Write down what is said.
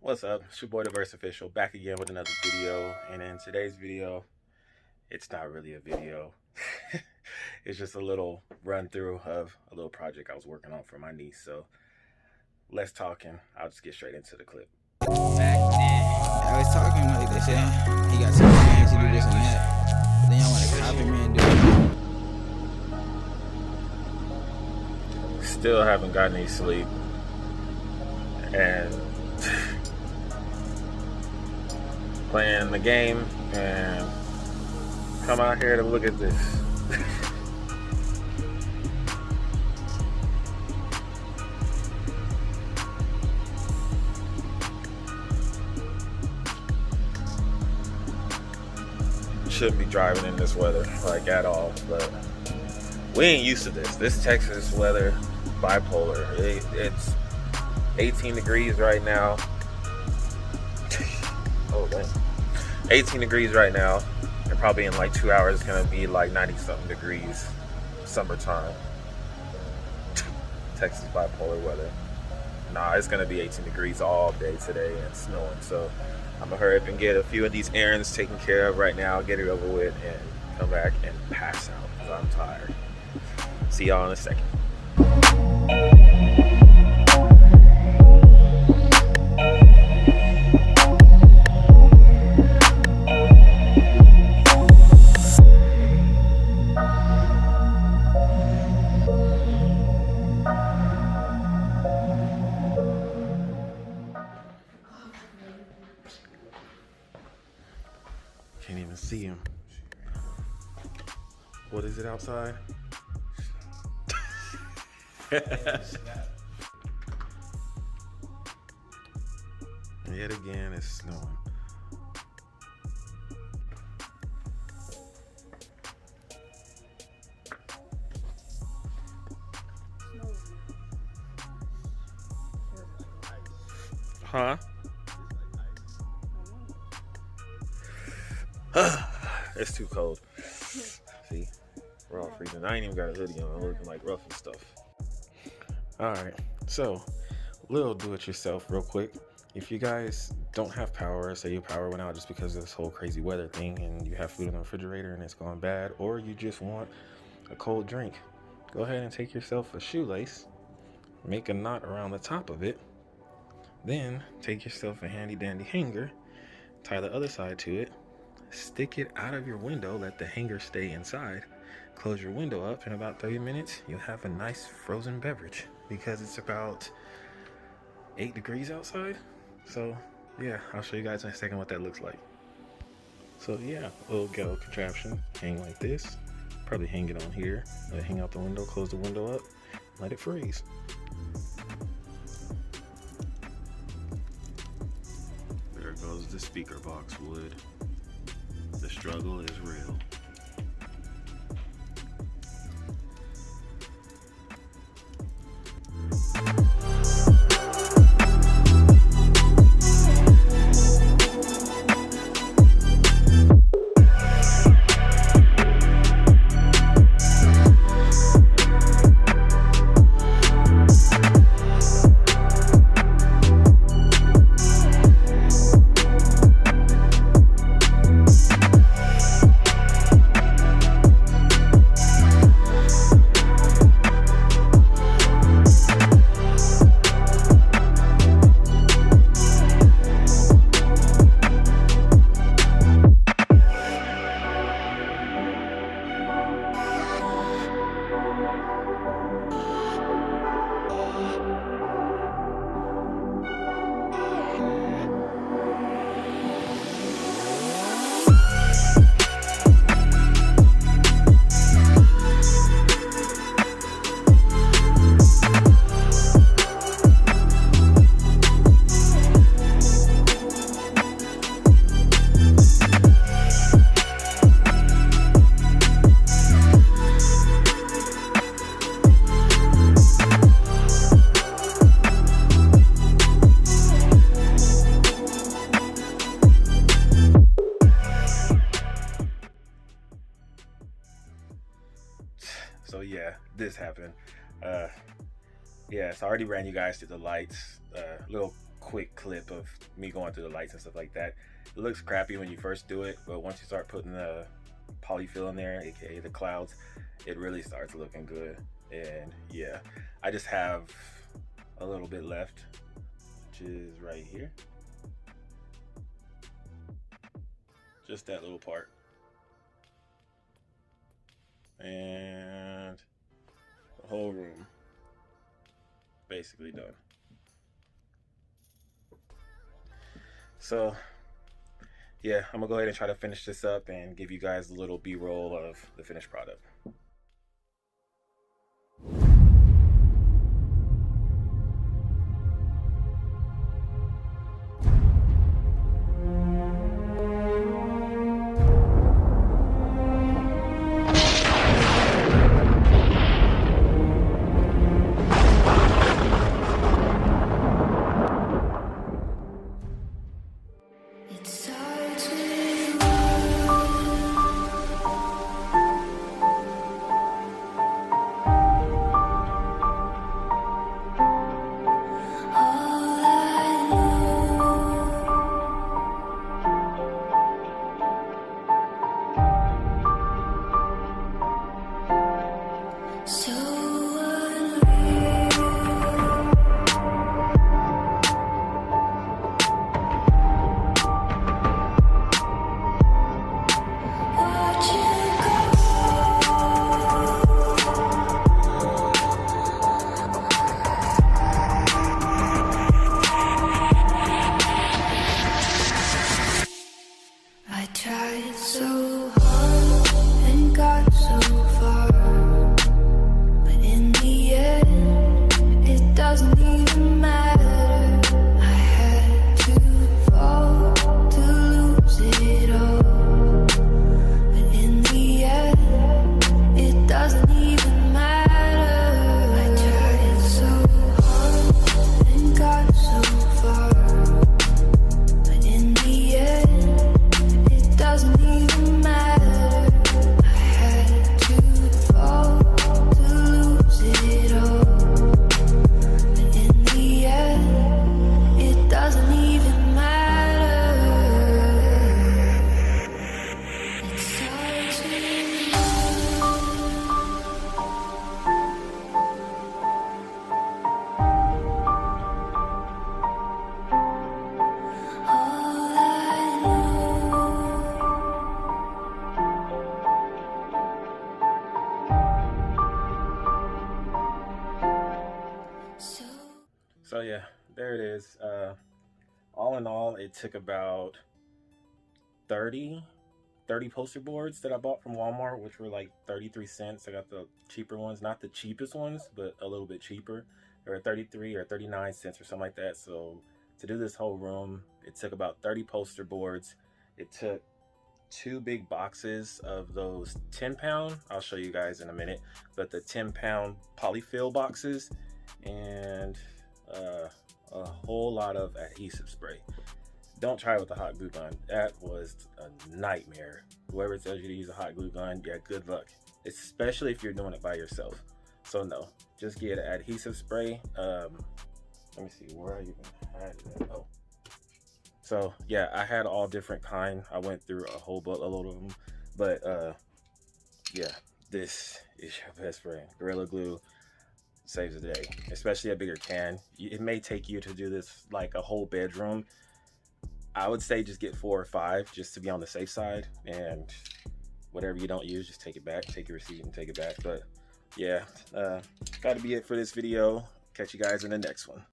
What's up? It's your boy The Verse Official, back again with another video. And in today's video, it's not really a video. It's just a little run through of a little project I was working on for my niece. So less talking, I'll just get straight into the clip. Back then, I was talking like they said he got some plans to do this and that. But then y'all want to copy me and do it. Still haven't gotten any sleep. And playing the game and come out here to look at this. Shouldn't be driving in this weather like at all, but we ain't used to this. This Texas weather, bipolar. It's 18 degrees right now. Oh man, 18 degrees right now, and probably in like 2 hours it's gonna be like 90 something degrees. Summertime. Texas bipolar weather. Nah, it's gonna be 18 degrees all day today and snowing. So I'm gonna hurry up and get a few of these errands taken care of right now, get it over with, and come back and pass out because I'm tired. See y'all in a second. Can't even see him. What is it outside? Yet again, it's snowing. Huh? It's too cold. See, we're all freezing. I ain't even got a hoodie on. I'm looking like rough and stuff. All right, so little do-it-yourself real quick. If you guys don't have power, say your power went out just because of this whole crazy weather thing, and you have food in the refrigerator and it's gone bad, or you just want a cold drink, go ahead and take yourself a shoelace, make a knot around the top of it, then take yourself a handy dandy hanger, tie the other side to it, stick it out of your window, let the hanger stay inside, close your window up. In about 30 minutes you'll have a nice frozen beverage, because it's about 8 degrees outside. So yeah, I'll show you guys in a second what that looks like. So yeah, little ghetto contraption, hang like this, probably hang it on here, let it hang out the window, close the window up, let it freeze. There goes the speaker box wood. The struggle is real. So yeah, this happened. Yeah, so I already ran you guys through the lights. Little quick clip of me going through the lights and stuff like that. It looks crappy when you first do it, but once you start putting the polyfill in there, aka the clouds, it really starts looking good. And yeah, I just have a little bit left, which is right here. Just that little part. And the whole room basically done. So yeah, I'm gonna go ahead and try to finish this up and give you guys a little B-roll of the finished product. So yeah, there it is. All in all, it took about 30 poster boards that I bought from Walmart, which were like 33 cents. I got the cheaper ones, not the cheapest ones, but a little bit cheaper. They were 33 or 39 cents or something like that. So to do this whole room, it took about 30 poster boards. It took 2 big boxes of those 10-pound, I'll show you guys in a minute, but the 10-pound polyfill boxes, and a whole lot of adhesive spray. Don't try it with a hot glue gun. That was a nightmare. Whoever tells you to use a hot glue gun, yeah, good luck, especially if you're doing it by yourself. So no, just get adhesive spray. Let me see where I even had it at. Oh, so yeah, I had all different kind. I went through a load of them, but yeah, this is your best friend. Gorilla Glue saves the day, especially a bigger can. It may take you to do this like a whole bedroom. I would say just get 4 or 5 just to be on the safe side, and whatever you don't use, just take it back, take your receipt and take it back. But yeah, that'll be it for this video. Catch you guys in the next one.